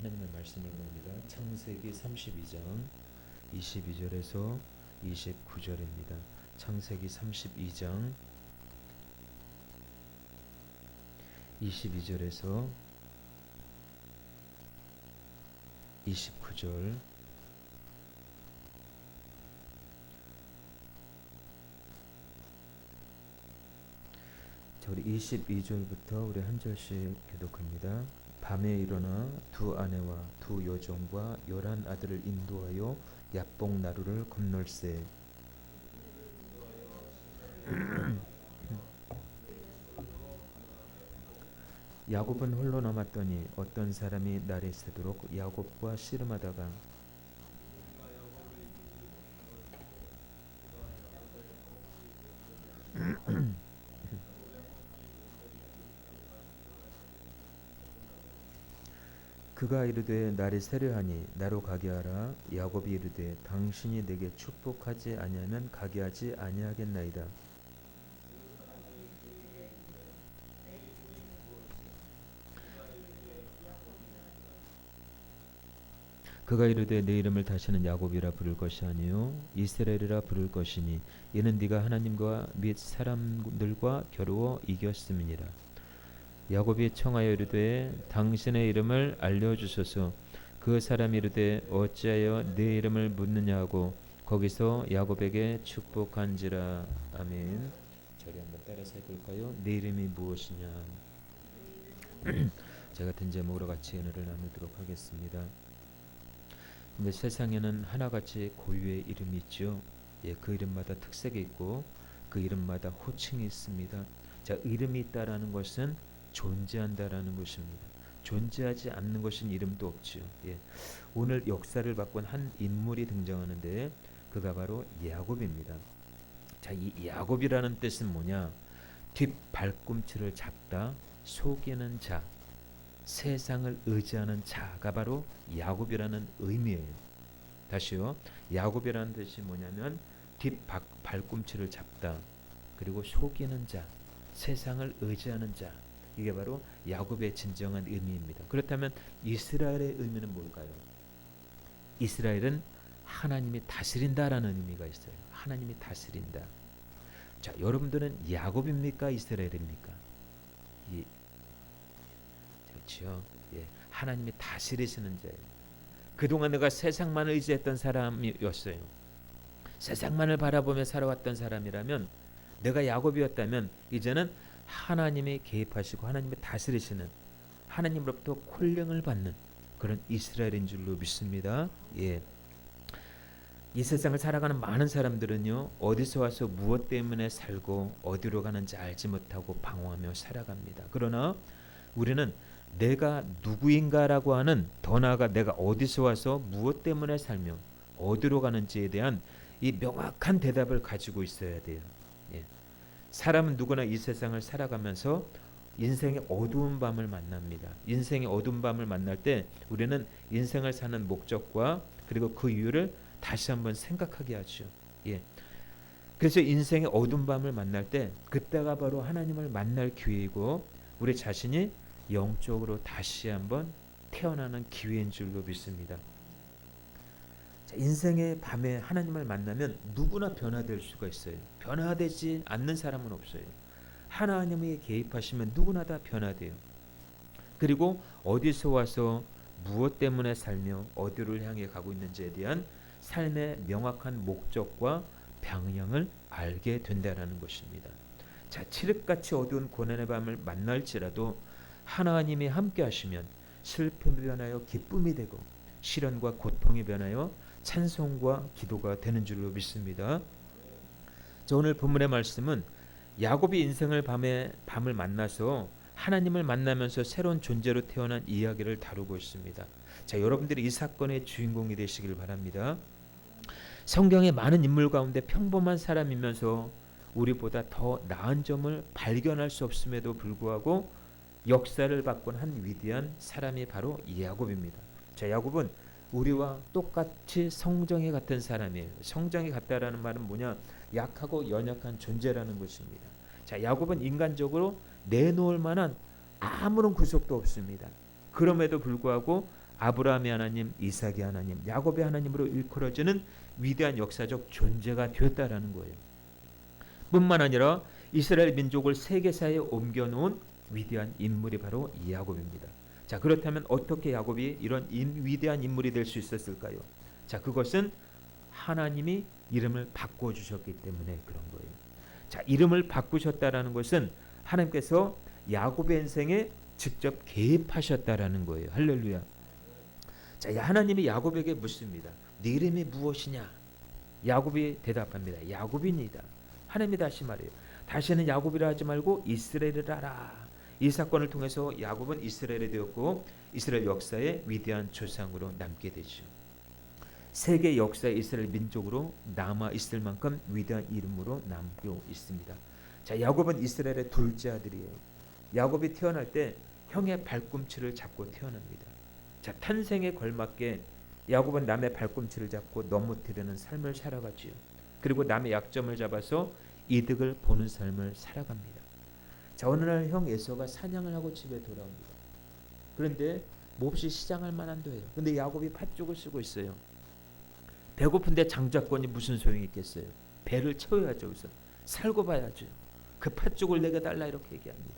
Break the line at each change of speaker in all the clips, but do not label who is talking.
하나님의 말씀 읽어봅니다. 창세기 32장 22절에서 29절입니다. 창세기 32장 22절에서 29절. 자, 우리 22절부터 우리 한 절씩 교독합니다. 밤에 일어나 두 아내와 두 여종과 11아들을 인도하여 야복 나루를 건널세. 야곱은 홀로 남았더니 어떤 사람이 날이 새도록 야곱과 씨름하다가 그가 이르되 날이 새려하니 나로 가게 하라. 야곱이 이르되 당신이 내게 축복하지 아니하면 가게 하지 아니하겠나이다. 그가 이르되 내 이름을 다시는 야곱이라 부를 것이 아니요 이스라엘이라 부를 것이니 이는 네가 하나님과 및 사람들과 겨루어 이겼음이니라. 야곱이 청하여 이르되 당신의 이름을 알려주소서. 그 사람이 이르되 어찌하여 네 이름을 묻느냐 하고 거기서 야곱에게 축복한지라. 아멘. 저리 한번 따라서 해볼까요? 네 이름이 무엇이냐. 제가 같은 제목으로 같이 은혜를 나누도록 하겠습니다. 근데 세상에는 하나같이 고유의 이름이 있죠. 예, 그 이름마다 특색이 있고 그 이름마다 호칭이 있습니다. 자, 이름이 있다라는 것은 존재한다라는 것입니다. 존재하지 않는 것은 이름도 없죠. 예, 오늘 역사를 바꾼 한 인물이 등장하는데 그가 바로 야곱입니다. 자, 이 야곱이라는 뜻은 뭐냐? 뒷발꿈치를 잡다, 속이는 자, 세상을 의지하는 자가 바로 야곱이라는 의미예요. 다시요. 야곱이라는 뜻이 뭐냐면 뒷발꿈치를 잡다, 그리고 속이는 자, 세상을 의지하는 자. 이게 바로 야곱의 진정한 의미입니다. 그렇다면 이스라엘의 의미는 뭘까요? 이스라엘은 하나님이 다스린다라는 의미가 있어요. 하나님이 다스린다. 자, 여러분들은 야곱입니까? 이스라엘입니까? 그렇죠. 예, 하나님이 다스리시는 자예요. 그동안 내가 세상만 의지했던 사람이었어요. 세상만을 바라보며 살아왔던 사람이라면, 내가 야곱이었다면 이제는 하나님이 개입하시고 하나님이 다스리시는, 하나님으로부터 콜령을 받는 그런 이스라엘인 줄로 믿습니다. 예. 이 세상을 살아가는 많은 사람들은요, 어디서 와서 무엇 때문에 살고 어디로 가는지 알지 못하고 방황하며 살아갑니다. 그러나 우리는 내가 누구인가라고 하는, 더 나아가 내가 어디서 와서 무엇 때문에 살며 어디로 가는지에 대한 이 명확한 대답을 가지고 있어야 돼요. 예. 사람은 누구나 이 세상을 살아가면서 인생의 어두운 밤을 만납니다. 인생의 어두운 밤을 만날 때 우리는 인생을 사는 목적과 그리고 그 이유를 다시 한번 생각하게 하죠. 예. 그래서 인생의 어두운 밤을 만날 때 그때가 바로 하나님을 만날 기회이고 우리 자신이 영적으로 다시 한번 태어나는 기회인 줄로 믿습니다. 자, 인생의 밤에 하나님을 만나면 누구나 변화될 수가 있어요. 변화되지 않는 사람은 없어요. 하나님이 개입하시면 누구나 다 변화돼요. 그리고 어디서 와서 무엇 때문에 살며 어디를 향해 가고 있는지에 대한 삶의 명확한 목적과 방향을 알게 된다는 것입니다. 자, 칠흑같이 어두운 고난의 밤을 만날지라도 하나님이 함께 하시면 슬픔이 변하여 기쁨이 되고 시련과 고통이 변하여 찬송과 기도가 되는 줄로 믿습니다. 자, 오늘 본문의 말씀은 야곱이 인생을 밤을 만나서 하나님을 만나면서 새로운 존재로 태어난 이야기를 다루고 있습니다. 자, 여러분들이 이 사건의 주인공이 되시길 바랍니다. 성경의 많은 인물 가운데 평범한 사람이면서 우리보다 더 나은 점을 발견할 수 없음에도 불구하고 역사를 바꾼 한 위대한 사람이 바로 야곱입니다. 자, 야곱은 우리와 똑같이 성정이 같은 사람이에요. 성정이 같다라는 말은 뭐냐? 약하고 연약한 존재라는 것입니다. 자, 야곱은 인간적으로 내놓을 만한 아무런 구속도 없습니다. 그럼에도 불구하고 아브라함의 하나님, 이삭의 하나님, 야곱의 하나님으로 일컬어지는 위대한 역사적 존재가 되었다라는 거예요. 뿐만 아니라 이스라엘 민족을 세계사에 옮겨놓은 위대한 인물이 바로 야곱입니다. 자, 그렇다면 어떻게 야곱이 이런 위대한 인물이 될 수 있었을까요? 자, 그것은 하나님이 이름을 바꿔주셨기 때문에 그런 거예요. 자, 이름을 바꾸셨다라는 것은 하나님께서 야곱의 인생에 직접 개입하셨다라는 거예요. 할렐루야. 자, 하나님이 야곱에게 묻습니다. 네 이름이 무엇이냐? 야곱이 대답합니다. 야곱입니다. 하나님이 다시 말해요. 다시는 야곱이라 하지 말고 이스라엘이라 하라. 이 사건을 통해서 야곱은 이스라엘이 되었고 이스라엘 역사의 위대한 조상으로 남게 되죠. 세계 역사의 이스라엘 민족으로 남아 있을 만큼 위대한 이름으로 남고 있습니다. 자, 야곱은 이스라엘의 둘째 아들이에요. 야곱이 태어날 때 형의 발꿈치를 잡고 태어납니다. 자, 탄생에 걸맞게 야곱은 남의 발꿈치를 잡고 넘어뜨리는 삶을 살아가지요. 그리고 남의 약점을 잡아서 이득을 보는 삶을 살아갑니다. 자, 어느 날 형 에서가 사냥을 하고 집에 돌아옵니다. 그런데 몹시 시장할 만한 데예요. 근데 야곱이 팥죽을 쓰고 있어요. 배고픈데 장자권이 무슨 소용이 있겠어요. 배를 채워야죠. 그래서 살고 봐야죠. 그 팥죽을 내게 달라 이렇게 얘기합니다.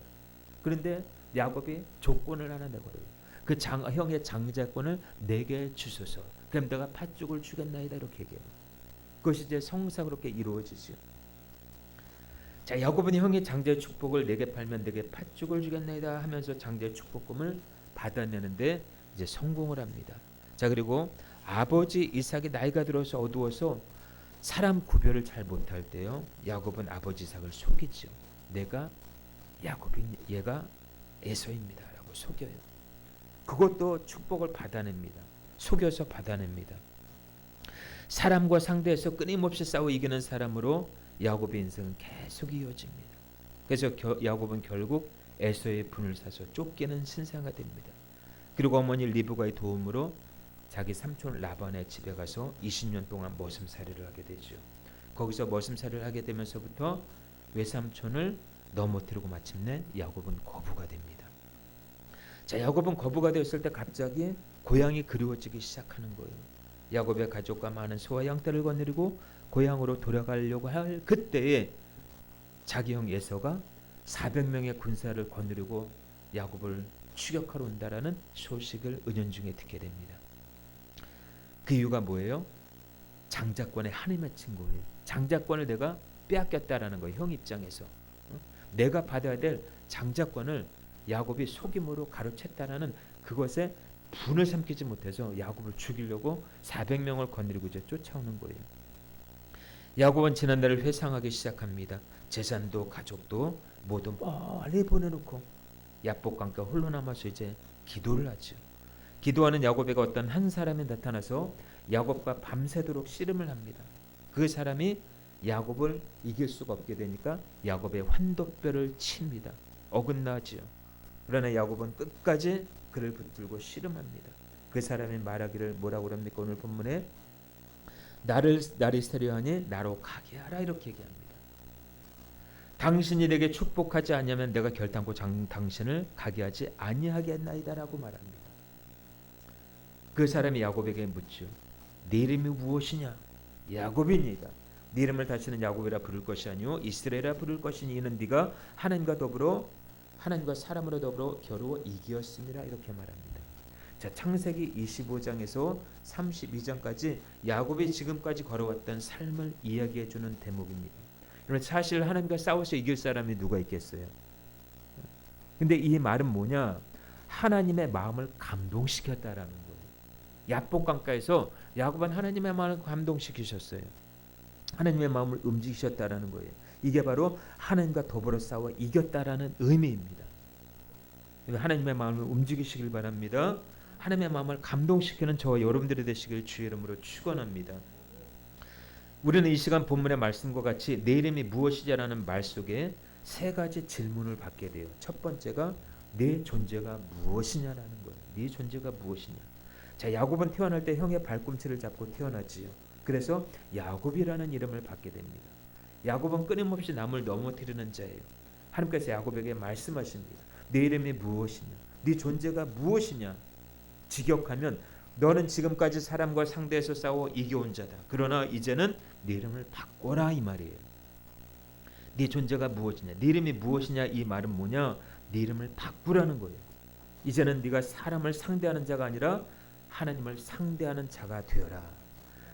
그런데 야곱이 조건을 하나 내걸어요. 그 형의 장자권을 내게 주소서. 그럼 내가 팥죽을 주겠나이다 이렇게 얘기해요. 그것이 이제 성사그렇게 이루어지죠. 자, 야곱은 형의 장자의 축복을 내게 팔면 내게 팥죽을 주겠나이다 하면서 장자의 축복금을 받아내는데 이제 성공을 합니다. 자, 그리고 아버지 이삭이 나이가 들어서 어두워서 사람 구별을 잘 못할 때요. 야곱은 아버지 이삭을 속이죠. 내가 야곱인 얘가 에서입니다라고 속여요. 그것도 축복을 받아냅니다. 속여서 받아냅니다. 사람과 상대해서 끊임없이 싸워 이기는 사람으로 야곱의 인생은 계속 이어집니다. 그래서 야곱은 결국 에서의 분을 사서 쫓기는 신사가 됩니다. 그리고 어머니 리브가의 도움으로 자기 삼촌 라반의 집에 가서 20년 동안 머슴살이를 하게 되죠. 거기서 머슴살이를 하게 되면서부터 외삼촌을 넘어뜨리고 마침내 야곱은 거부가 됩니다. 자, 야곱은 거부가 되었을 때 갑자기 고향이 그리워지기 시작하는 거예요. 야곱의 가족과 많은 소와 양떼를 거느리고 고향으로 돌아가려고 할 그때에 자기 형 에서가 400명의 군사를 거느리고 야곱을 추격하러 온다라는 소식을 은연중에 듣게 됩니다. 그 이유가 뭐예요? 장자권의 하나님의 친구예요. 장자권을 내가 빼앗겼다라는 거예요. 형 입장에서. 내가 받아야 될 장자권을 야곱이 속임으로 가로챘다라는 그것에 분을 삼키지 못해서 야곱을 죽이려고 400명을 거느리고 이제 쫓아오는 거예요. 야곱은 지난날을 회상하기 시작합니다. 재산도 가족도 모두 멀리 보내놓고 야복강가 홀로 남아서 이제 기도를 하죠. 기도하는 야곱에게 어떤 한 사람이 나타나서 야곱과 밤새도록 씨름을 합니다. 그 사람이 야곱을 이길 수가 없게 되니까 야곱의 환도뼈를 칩니다. 어긋나지요. 그러나 야곱은 끝까지 그를 붙들고 씨름합니다. 그 사람이 말하기를 뭐라고 합니까? 오늘 본문에 나를 세려하니 나로 가게 하라 이렇게 얘기합니다. 당신이 내게 축복하지 않으면 내가 결단코 당신을 가게 하지 아니하겠나이다라고 말합니다. 그 사람이 야곱에게 묻죠. 네 이름이 무엇이냐? 야곱입니다. 네 이름을 다시는 야곱이라 부를 것이 아니요 이스라엘이라 부를 것이니 이는 네가 하나님과 사람으로 더불어 겨루어 이기었습니다. 이렇게 말합니다. 자, 창세기 25장에서 32장까지 야곱이 지금까지 걸어왔던 삶을 이야기해 주는 대목입니다. 사실 하나님과 싸워서 이길 사람이 누가 있겠어요? 근데 이 말은 뭐냐? 하나님의 마음을 감동시켰다라는 거예요. 야복강가에서 야곱은 하나님의 마음을 감동시키셨어요. 하나님의 마음을 움직이셨다라는 거예요. 이게 바로 하나님과 더불어 싸워 이겼다라는 의미입니다. 하나님의 마음을 움직이시길 바랍니다. 하나님의 마음을 감동시키는 저와 여러분들이 되시길 주의 이름으로 축원합니다. 우리는 이 시간 본문의 말씀과 같이 내 이름이 무엇이냐라는 말 속에 세 가지 질문을 받게 돼요. 첫 번째가 내 존재가 무엇이냐라는 거예요. 네 존재가 무엇이냐. 자, 야곱은 태어날 때 형의 발꿈치를 잡고 태어났지요. 그래서 야곱이라는 이름을 받게 됩니다. 야곱은 끊임없이 남을 넘어뜨리는 자예요. 하나님께서 야곱에게 말씀하십니다. 네 이름이 무엇이냐? 네 존재가 무엇이냐? 직역하면 너는 지금까지 사람과 상대해서 싸워 이겨온 자다. 그러나 이제는 네 이름을 바꿔라 이 말이에요. 네 존재가 무엇이냐, 네 이름이 무엇이냐, 이 말은 뭐냐? 네 이름을 바꾸라는 거예요. 이제는 네가 사람을 상대하는 자가 아니라 하나님을 상대하는 자가 되어라.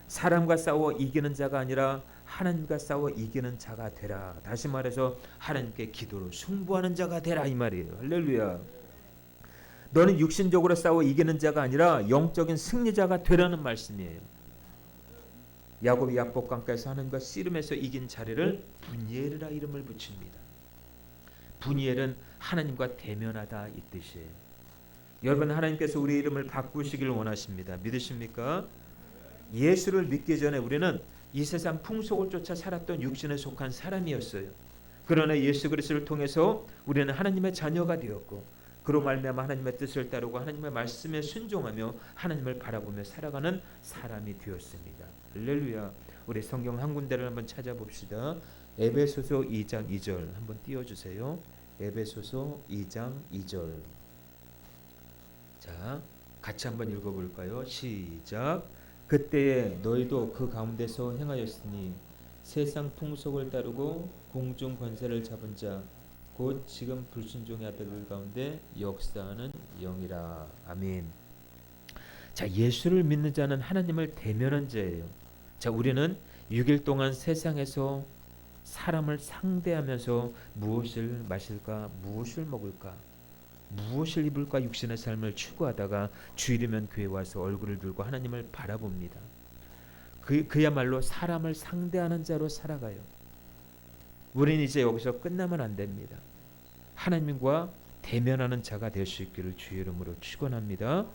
사람과 싸워 이기는 자가 아니라 하나님과 싸워 이기는 자가 되라. 다시 말해서 하나님께 기도로 승부하는 자가 되라 이 말이에요. 할렐루야. 너는 육신적으로 싸워 이기는 자가 아니라 영적인 승리자가 되라는 말씀이에요. 야곱이 야복강가에서 하나님과 씨름해서 이긴 자리를 분이엘이라 이름을 붙입니다. 분이엘은 하나님과 대면하다 이 뜻이에요. 여러분, 하나님께서 우리 이름을 바꾸시길 원하십니다. 믿으십니까? 예수를 믿기 전에 우리는 이 세상 풍속을 쫓아 살았던 육신에 속한 사람이었어요. 그러나 예수 그리스도를 통해서 우리는 하나님의 자녀가 되었고, 그로 말미암아 하나님의 뜻을 따르고 하나님의 말씀에 순종하며 하나님을 바라보며 살아가는 사람이 되었습니다. 할렐루야. 우리 성경 한 군데를 한번 찾아봅시다. 에베소서 2장 2절 한번 띄워주세요. 에베소서 2장 2절. 자, 같이 한번 읽어볼까요? 시작. 그때에 너희도 그 가운데서 행하였으니 세상 풍속을 따르고 공중 권세를 잡은 자 곧 지금 불순종의 아들들 가운데 역사하는 영이라. 아멘. 자, 예수를 믿는 자는 하나님을 대면한 자예요. 자, 우리는 6일 동안 세상에서 사람을 상대하면서 무엇을 마실까, 무엇을 먹을까, 무엇을 입을까 육신의 삶을 추구하다가 주일이면 교회 와서 얼굴을 들고 하나님을 바라봅니다. 그야말로 사람을 상대하는 자로 살아가요. 우리는 이제 여기서 끝나면 안 됩니다. 하나님과 대면하는 자가 될 수 있기를 주의 이름으로 축원합니다.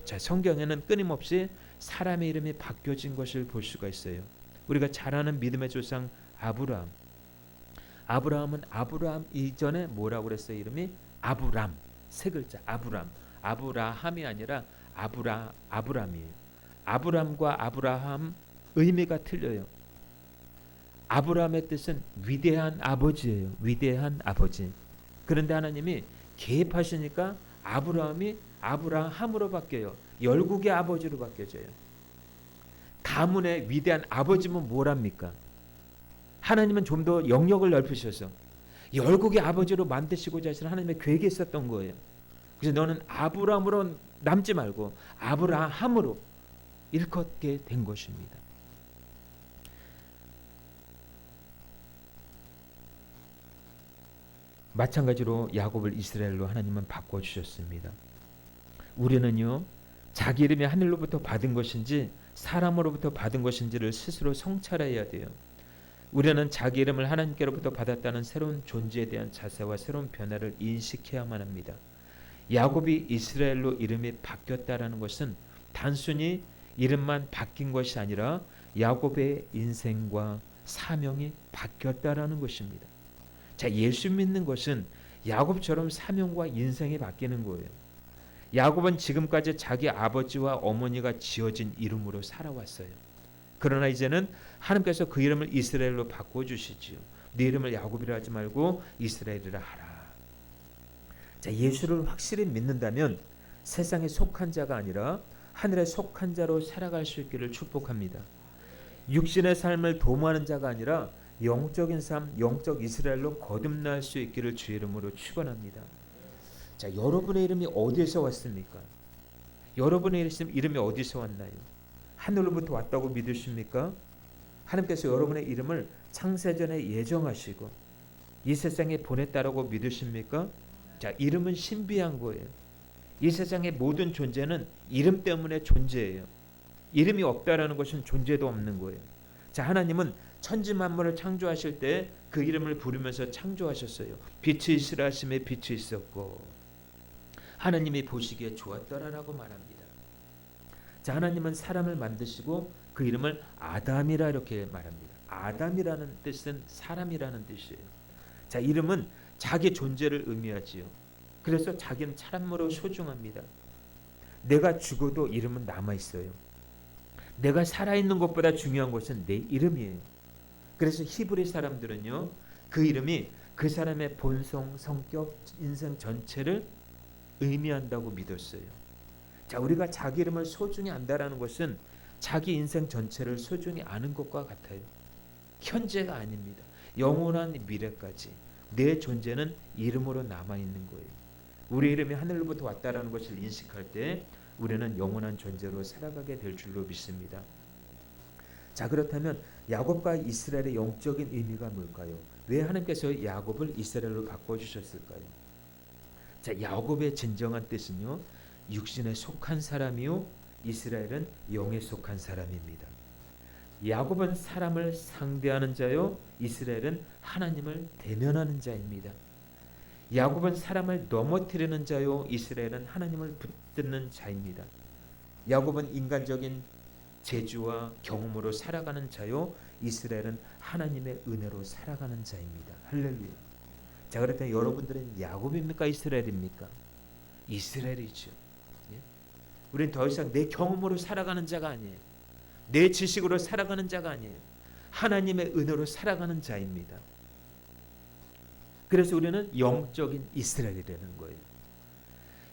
자, 성경에는 끊임없이 사람의 이름이 바뀌어진 것을 볼 수가 있어요. 우리가 잘 아는 믿음의 조상 아브라함. 아브라함은 아브라함 이전에 뭐라고 그랬어요? 이름이 아브람. 세 글자 아브람. 아브라함이 아니라 아브람이에요. 아브람과 아브라함 의미가 틀려요. 아브라함의 뜻은 위대한 아버지예요. 위대한 아버지. 그런데 하나님이 개입하시니까 아브라함이 아브라함으로 바뀌어요. 열국의 아버지로 바뀌어져요. 가문의 위대한 아버지면 뭐랍니까? 하나님은 좀 더 영역을 넓히셔서 열국의 아버지로 만드시고자 하시는 하나님의 계획이 있었던 거예요. 그래서 너는 아브라함으로 남지 말고 아브라함으로 일컫게 된 것입니다. 마찬가지로 야곱을 이스라엘로 하나님은 바꿔주셨습니다. 우리는요, 자기 이름이 하늘로부터 받은 것인지 사람으로부터 받은 것인지를 스스로 성찰해야 돼요. 우리는 자기 이름을 하나님께로부터 받았다는 새로운 존재에 대한 자세와 새로운 변화를 인식해야만 합니다. 야곱이 이스라엘로 이름이 바뀌었다라는 것은 단순히 이름만 바뀐 것이 아니라 야곱의 인생과 사명이 바뀌었다라는 것입니다. 자, 예수 믿는 것은 야곱처럼 사명과 인생이 바뀌는 거예요. 야곱은 지금까지 자기 아버지와 어머니가 지어진 이름으로 살아왔어요. 그러나 이제는 하나님께서 그 이름을 이스라엘로 바꿔주시지요. 네 이름을 야곱이라 하지 말고 이스라엘이라 하라. 자, 예수를 확실히 믿는다면 세상에 속한 자가 아니라 하늘에 속한 자로 살아갈 수 있기를 축복합니다. 육신의 삶을 도모하는 자가 아니라 영적인 삶, 영적 이스라엘로 거듭날 수 있기를 주의 이름으로 축원합니다. 자, 여러분의 이름이 어디에서 왔습니까? 여러분의 이름이 어디서 왔나요? 하늘로부터 왔다고 믿으십니까? 하나님께서 여러분의 이름을 창세전에 예정하시고 이 세상에 보냈다라고 믿으십니까? 자, 이름은 신비한 거예요. 이 세상의 모든 존재는 이름 때문에 존재해요. 이름이 없다라는 것은 존재도 없는 거예요. 자, 하나님은 천지 만물을 창조하실 때 그 이름을 부르면서 창조하셨어요. 빛이 있으라 하심에 빛이 있었고 하나님이 보시기에 좋았더라라고 말합니다. 자, 하나님은 사람을 만드시고 그 이름을 아담이라 이렇게 말합니다. 아담이라는 뜻은 사람이라는 뜻이에요. 자, 이름은 자기 존재를 의미하지요. 그래서 자기는 참으로 소중합니다. 내가 죽어도 이름은 남아있어요. 내가 살아있는 것보다 중요한 것은 내 이름이에요. 그래서 히브리 사람들은요, 그 이름이 그 사람의 본성, 성격, 인생 전체를 의미한다고 믿었어요. 자, 자, 우리가 자기 이름을 소중히 안다라는 것은 자기 인생 전체를 소중히 아는 것과 같아요. 현재가 아닙니다. 영원한 미래까지 내 존재는 이름으로 남아 있는 거예요. 우리 이름이 하늘로부터 왔다라는 것을 인식할 때 우리는 영원한 존재로 살아가게 될 줄로 믿습니다. 자, 그렇다면 야곱과 이스라엘의 영적인 의미가 뭘까요? 왜 하나님께서 야곱을 이스라엘로 바꿔주셨을까요? 자, 야곱의 진정한 뜻은요, 육신에 속한 사람이요, 이스라엘은 영에 속한 사람입니다. 야곱은 사람을 상대하는 자요, 이스라엘은 하나님을 대면하는 자입니다. 야곱은 사람을 넘어뜨리는 자요, 이스라엘은 하나님을 붙드는 자입니다. 야곱은 인간적인 재주와 경험으로 살아가는 자요, 이스라엘은 하나님의 은혜로 살아가는 자입니다. 할렐루야. 자, 그렇다면 여러분들은 야곱입니까, 이스라엘입니까? 이스라엘이죠. 예? 우리는 더 이상 내 경험으로 살아가는 자가 아니에요. 내 지식으로 살아가는 자가 아니에요. 하나님의 은혜로 살아가는 자입니다. 그래서 우리는 영적인 이스라엘이라는 거예요.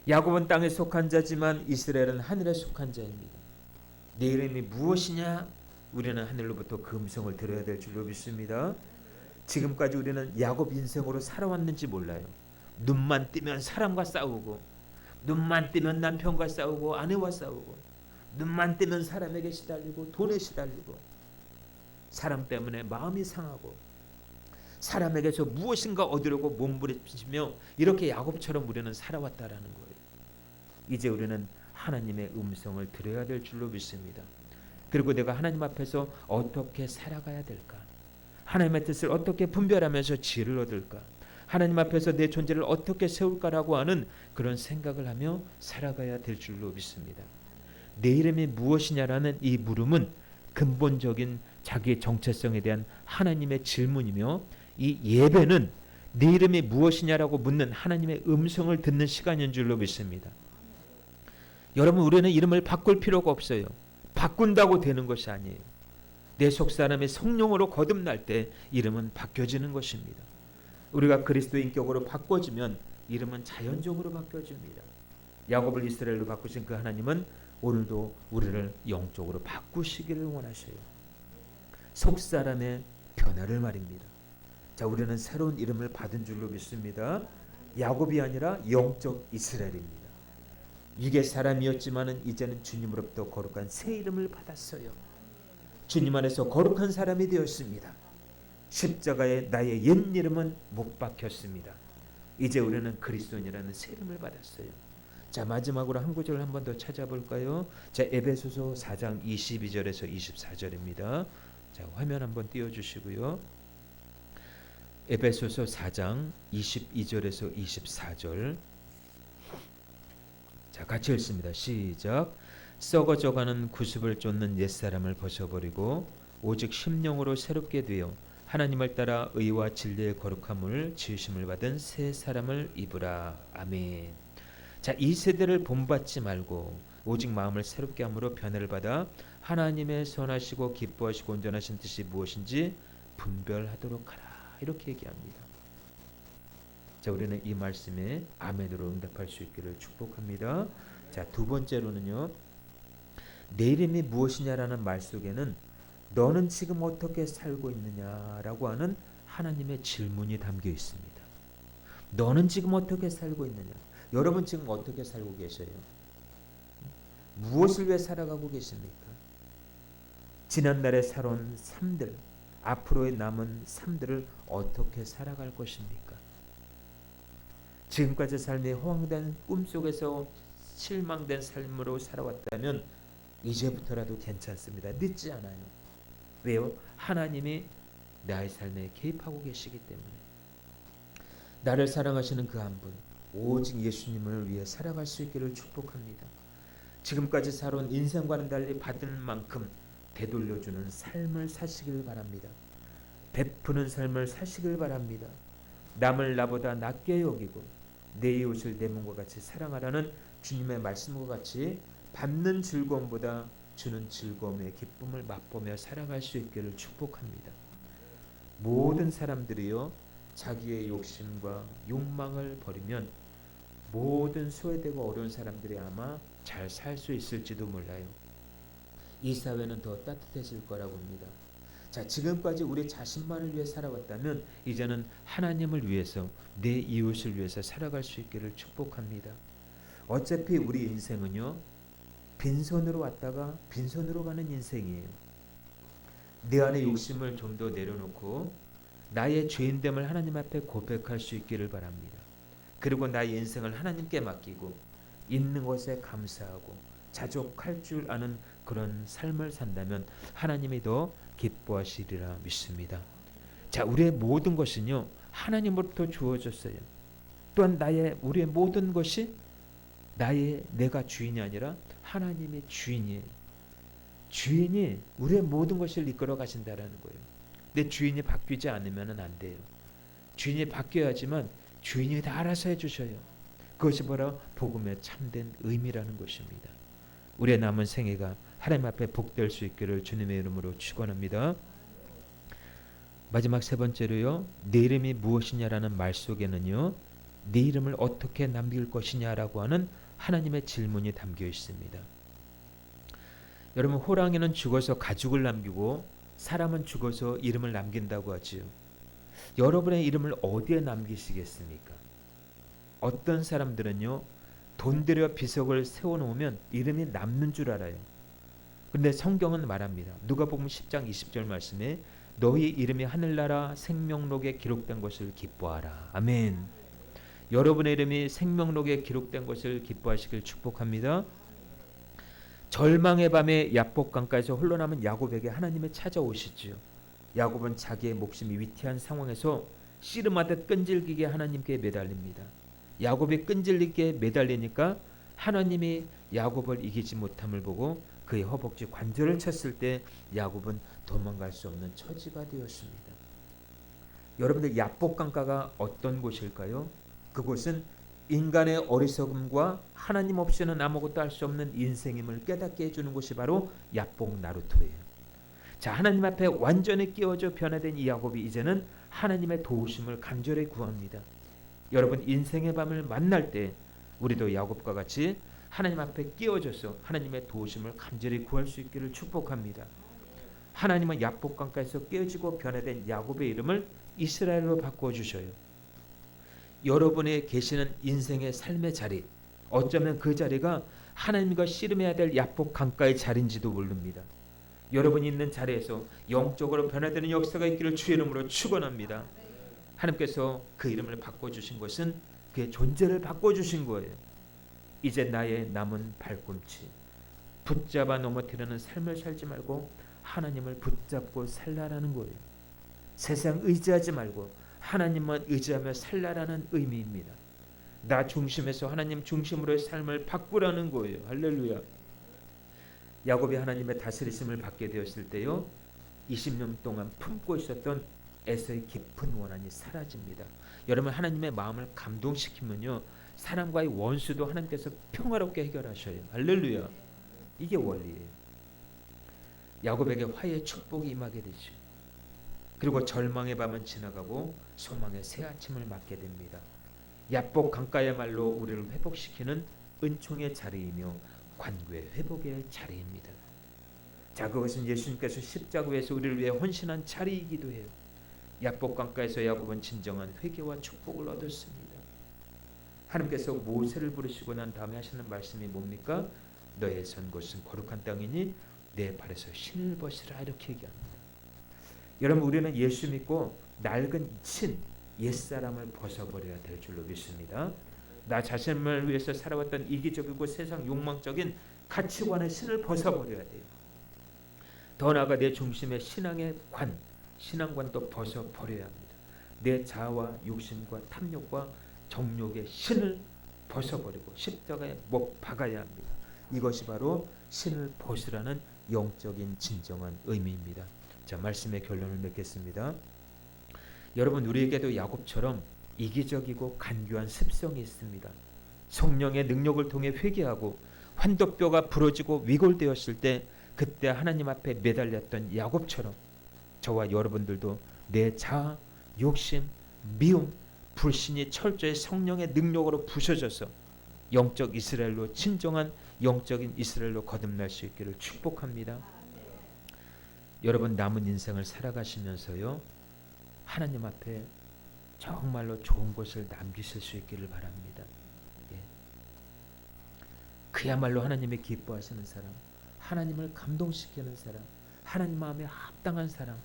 야곱은 땅에 속한 자지만 이스라엘은 하늘에 속한 자입니다. 내 이름이 무엇이냐? 우리는 하늘로부터 그 음성을 들어야 될 줄로 믿습니다. 지금까지 우리는 야곱 인생으로 살아왔는지 몰라요. 눈만 뜨면 사람과 싸우고, 눈만 뜨면 남편과 싸우고, 아내와 싸우고, 눈만 뜨면 사람에게 시달리고, 돈에 시달리고, 사람 때문에 마음이 상하고, 사람에게서 무엇인가 얻으려고 몸부림치며 이렇게 야곱처럼 우리는 살아왔다라는 거예요. 이제 우리는 하나님의 음성을 들어야 될 줄로 믿습니다. 그리고 내가 하나님 앞에서 어떻게 살아가야 될까? 하나님의 뜻을 어떻게 분별하면서 지혜를 얻을까? 하나님 앞에서 내 존재를 어떻게 세울까라고 하는 그런 생각을 하며 살아가야 될 줄로 믿습니다. 내 이름이 무엇이냐라는 이 물음은 근본적인 자기의 정체성에 대한 하나님의 질문이며, 이 예배는 네 이름이 무엇이냐라고 묻는 하나님의 음성을 듣는 시간인 줄로 믿습니다. 여러분, 우리는 이름을 바꿀 필요가 없어요. 바꾼다고 되는 것이 아니에요. 내 속사람의 성령으로 거듭날 때 이름은 바뀌어지는 것입니다. 우리가 그리스도의 인격으로 바꿔지면 이름은 자연적으로 바뀌어집니다. 야곱을 이스라엘로 바꾸신 그 하나님은 오늘도 우리를 영적으로 바꾸시기를 원하셔요. 속사람의 변화를 말입니다. 자, 우리는 새로운 이름을 받은 줄로 믿습니다. 야곱이 아니라 영적 이스라엘입니다. 이게 사람이었지만은 이제는 주님으로부터 거룩한 새 이름을 받았어요. 주님 안에서 거룩한 사람이 되었습니다. 십자가에 나의 옛 이름은 못 박혔습니다. 이제 우리는 그리스도인이라는 새 이름을 받았어요. 자, 마지막으로 한 구절 한 번 더 찾아볼까요? 자, 에베소서 4장 22절에서 24절입니다. 자, 화면 한번 띄워주시고요. 에베소서 4장 22절에서 24절. 자, 같이 읽습니다. 시작. 썩어져가는 구습을 쫓는 옛사람을 벗어버리고 오직 심령으로 새롭게 되어 하나님을 따라 의와 진리의 거룩함을 지으심을 받은 새 사람을 입으라. 아멘. 자, 이 세대를 본받지 말고 오직 마음을 새롭게 함으로 변화를 받아 하나님의 선하시고 기뻐하시고 온전하신 뜻이 무엇인지 분별하도록 하라. 이렇게 얘기합니다. 자, 우리는 이 말씀에 아멘으로 응답할 수 있기를 축복합니다. 자, 두 번째로는요, 내 이름이 무엇이냐라는 말 속에는 너는 지금 어떻게 살고 있느냐라고 하는 하나님의 질문이 담겨 있습니다. 너는 지금 어떻게 살고 있느냐? 여러분 지금 어떻게 살고 계셔요? 무엇을 위해 살아가고 계십니까? 지난날에 살아온 삶들, 앞으로의 남은 삶들을 어떻게 살아갈 것입니까? 지금까지 삶이 허황된 꿈속에서 실망된 삶으로 살아왔다면 이제부터라도 괜찮습니다. 늦지 않아요. 왜요? 하나님이 나의 삶에 개입하고 계시기 때문에. 나를 사랑하시는 그 한 분, 오직 예수님을 위해 살아갈 수 있기를 축복합니다. 지금까지 살아온 인생과는 달리 받을 만큼 되돌려주는 삶을 사시길 바랍니다. 베푸는 삶을 사시길 바랍니다. 남을 나보다 낮게 여기고 내 이웃을 내 몸과 같이 사랑하라는 주님의 말씀과 같이 받는 즐거움보다 주는 즐거움의 기쁨을 맛보며 살아갈 수 있기를 축복합니다. 모든 사람들이요, 자기의 욕심과 욕망을 버리면 모든 소외되고 어려운 사람들이 아마 잘 살 수 있을지도 몰라요. 이 사회는 더 따뜻해질 거라고 봅니다. 자, 지금까지 우리 자신만을 위해 살아왔다면 이제는 하나님을 위해서, 내 이웃을 위해서 살아갈 수 있기를 축복합니다. 어차피 우리 인생은요, 빈손으로 왔다가 빈손으로 가는 인생이에요. 내 안의 욕심을 좀 더 내려놓고 나의 죄인됨을 하나님 앞에 고백할 수 있기를 바랍니다. 그리고 나의 인생을 하나님께 맡기고 있는 것에 감사하고 자족할 줄 아는 그런 삶을 산다면 하나님이 더 기뻐하시리라 믿습니다. 자, 우리의 모든 것은요, 하나님으로부터 주어졌어요. 또한 우리의 모든 것이 내가 주인이 아니라 하나님의 주인이에요. 주인이 우리의 모든 것을 이끌어 가신다라는 거예요. 내 주인이 바뀌지 않으면 안 돼요. 주인이 바뀌어야지만 주인이 다 알아서 해주셔요. 그것이 바로 복음의 참된 의미라는 것입니다. 우리의 남은 생애가 하나님 앞에 복될 수 있기를 주님의 이름으로 축원합니다. 마지막 세 번째로요, 내 이름이 무엇이냐라는 말 속에는요, 내 이름을 어떻게 남길 것이냐라고 하는 하나님의 질문이 담겨 있습니다. 여러분, 호랑이는 죽어서 가죽을 남기고 사람은 죽어서 이름을 남긴다고 하지요. 여러분의 이름을 어디에 남기시겠습니까? 어떤 사람들은요, 돈 들여 비석을 세워놓으면 이름이 남는 줄 알아요. 그런데 성경은 말합니다. 누가복음 10장 20절 말씀에 너희 이름이 하늘나라 생명록에 기록된 것을 기뻐하라. 아멘. 여러분의 이름이 생명록에 기록된 것을 기뻐하시길 축복합니다. 절망의 밤에 야복 강가에서 홀로 남은 야곱에게 하나님이 찾아오시지요. 야곱은 자기의 목숨이 위태한 상황에서 씨름하듯 끈질기게 하나님께 매달립니다. 야곱이 끈질기게 매달리니까 하나님이 야곱을 이기지 못함을 보고 그의 허벅지 관절을 쳤을 때 야곱은 도망갈 수 없는 처지가 되었습니다. 여러분들, 야복 강가가 어떤 곳일까요? 그곳은 인간의 어리석음과 하나님 없이는 아무것도 할 수 없는 인생임을 깨닫게 해주는 곳이 바로 야복 나루토예요. 자, 하나님 앞에 완전히 끼워져 변화된 이 야곱이 이제는 하나님의 도우심을 간절히 구합니다. 여러분, 인생의 밤을 만날 때 우리도 야곱과 같이 하나님 앞에 끼워져서 하나님의 도우심을 간절히 구할 수 있기를 축복합니다. 하나님은 야복 강가에서 깨어지고 변화된 야곱의 이름을 이스라엘로 바꿔주셔요. 여러분이 계시는 인생의 삶의 자리, 어쩌면 그 자리가 하나님과 씨름해야 될 야복 강가의 자리인지도 모릅니다. 여러분이 있는 자리에서 영적으로 변화되는 역사가 있기를 주의 이름으로 축원합니다. 하나님께서 그 이름을 바꿔주신 것은 그의 존재를 바꿔주신 거예요. 이제 나의 남은 발꿈치, 붙잡아 넘어뜨리는 삶을 살지 말고 하나님을 붙잡고 살라라는 거예요. 세상 의지하지 말고 하나님만 의지하며 살라라는 의미입니다. 나 중심에서 하나님 중심으로의 삶을 바꾸라는 거예요. 할렐루야. 야곱이 하나님의 다스리심을 받게 되었을 때요, 20년 동안 품고 있었던 에서의 깊은 원한이 사라집니다. 여러분, 하나님의 마음을 감동시키면요, 사람과의 원수도 하나님께서 평화롭게 해결하셔요. 할렐루야. 이게 원리예요. 야곱에게 화해의 축복이 임하게 되죠. 그리고 절망의 밤은 지나가고 소망의 새 아침을 맞게 됩니다. 야복 강가야말로 우리를 회복시키는 은총의 자리이며 관구의 회복의 자리입니다. 자, 그것은 예수님께서 십자가에서 우리를 위해 헌신한 자리이기도 해요. 야복 강가에서 야곱은 진정한 회개와 축복을 얻었습니다. 하나님께서 모세를 부르시고 난 다음에 하시는 말씀이 뭡니까? 너의 선 곳은 거룩한 땅이니 내 발에서 신을 벗으라, 이렇게 얘기합니다. 여러분, 우리는 예수 믿고 낡은 옛사람을 벗어버려야 될 줄로 믿습니다. 나 자신을 위해서 살아왔던 이기적이고 세상 욕망적인 가치관의 신을 벗어버려야 돼요. 더 나아가 내 중심의 신앙관도 벗어버려야 합니다. 내 자아와 욕심과 탐욕과 정욕의 신을 벗어버리고 십자가에 못 박아야 합니다. 이것이 바로 신을 벗으라는 영적인 진정한 의미입니다. 자, 말씀의 결론을 맺겠습니다. 여러분, 우리에게도 야곱처럼 이기적이고 간교한 습성이 있습니다. 성령의 능력을 통해 회개하고 환도뼈가 부러지고 위골되었을 때 그때 하나님 앞에 매달렸던 야곱처럼 저와 여러분들도 내 자아, 욕심, 미움, 불신이 철저히 성령의 능력으로 부서져서 영적 이스라엘로 진정한 영적인 이스라엘로 거듭날 수 있기를 축복합니다. 여러분 남은 인생을 살아가시면서요 하나님 앞에 정말로 좋은 것을 남기실 수 있기를 바랍니다. 예. 그야말로 하나님의 기뻐하시는 사람, 하나님을 감동시키는 사람, 하나님 마음에 합당한 사람,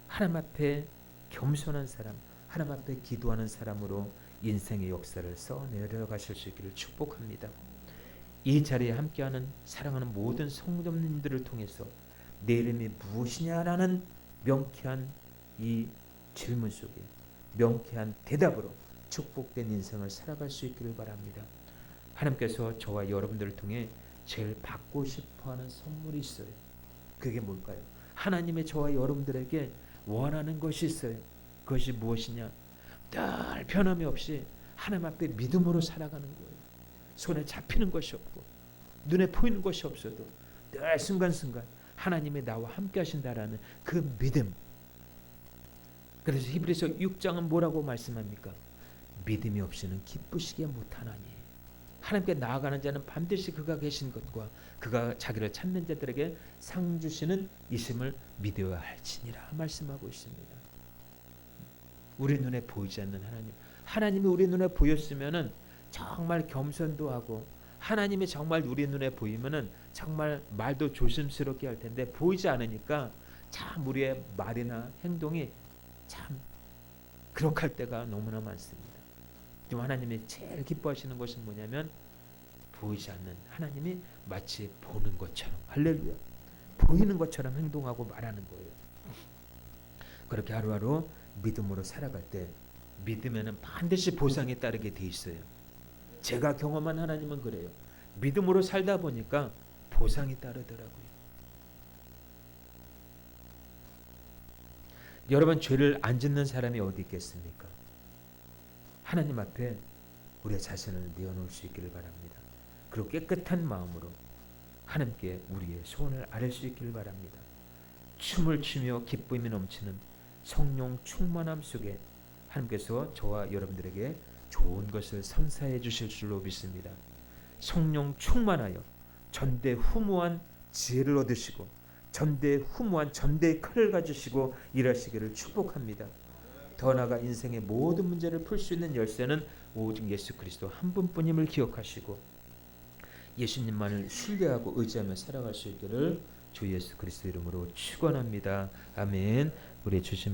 하나님 앞에 겸손한 사람, 하나님 앞에 기도하는 사람으로 인생의 역사를 써 내려가실 수 있기를 축복합니다. 이 자리에 함께하는 사랑하는 모든 성도님들을 통해서 내 이름이 무엇이냐라는 명쾌한 이 질문 속에 명쾌한 대답으로 축복된 인생을 살아갈 수 있기를 바랍니다. 하나님께서 저와 여러분들을 통해 제일 받고 싶어하는 선물이 있어요. 그게 뭘까요? 하나님의 저와 여러분들에게 원하는 것이 있어요. 그것이 무엇이냐? 늘 변함이 없이 하나님 앞에 믿음으로 살아가는 거예요. 손에 잡히는 것이 없고 눈에 보이는 것이 없어도 늘 순간순간 하나님이 나와 함께 하신다라는 그 믿음. 그래서 히브리서 6장은 뭐라고 말씀합니까? 믿음이 없이는 기쁘시게 못하나니 하나님께 나아가는 자는 반드시 그가 계신 것과 그가 자기를 찾는 자들에게 상 주시는 이심을 믿어야 할지니라 말씀하고 있습니다. 우리 눈에 보이지 않는 하나님이 우리 눈에 보였으면은 정말 겸손도 하고 하나님이 정말 우리 눈에 보이면은 정말 말도 조심스럽게 할 텐데 보이지 않으니까 참 우리의 말이나 행동이 참 그럭할 때가 너무나 많습니다. 좀 하나님이 제일 기뻐하시는 것이 뭐냐면 보이지 않는 하나님이 마치 보는 것처럼 할렐루야 보이는 것처럼 행동하고 말하는 거예요. 그렇게 하루하루 믿음으로 살아갈 때 믿음에는 반드시 보상이 따르게 돼 있어요. 제가 경험한 하나님은 그래요. 믿음으로 살다 보니까 보상이 따르더라고요. 여러분 죄를 안 짓는 사람이 어디 있겠습니까? 하나님 앞에 우리의 자신을 내어놓을 수 있기를 바랍니다. 그리고 깨끗한 마음으로 하나님께 우리의 소원을 아뢰 수 있기를 바랍니다. 춤을 추며 기쁨이 넘치는 성령 충만함 속에 하나님께서 저와 여러분들에게 좋은 것을 선사해 주실 줄로 믿습니다. 성령 충만하여 전대후무한 지혜를 얻으시고 전대후무한 전대의 칼을 가지시고 일하시기를 축복합니다. 더 나아가 인생의 모든 문제를 풀 수 있는 열쇠는 오직 예수 그리스도 한 분뿐임을 기억하시고 예수님만을 신뢰하고 의지하며 살아갈 수 있기를 주 예수 그리스도 이름으로 축원합니다. 아멘. 우리 주신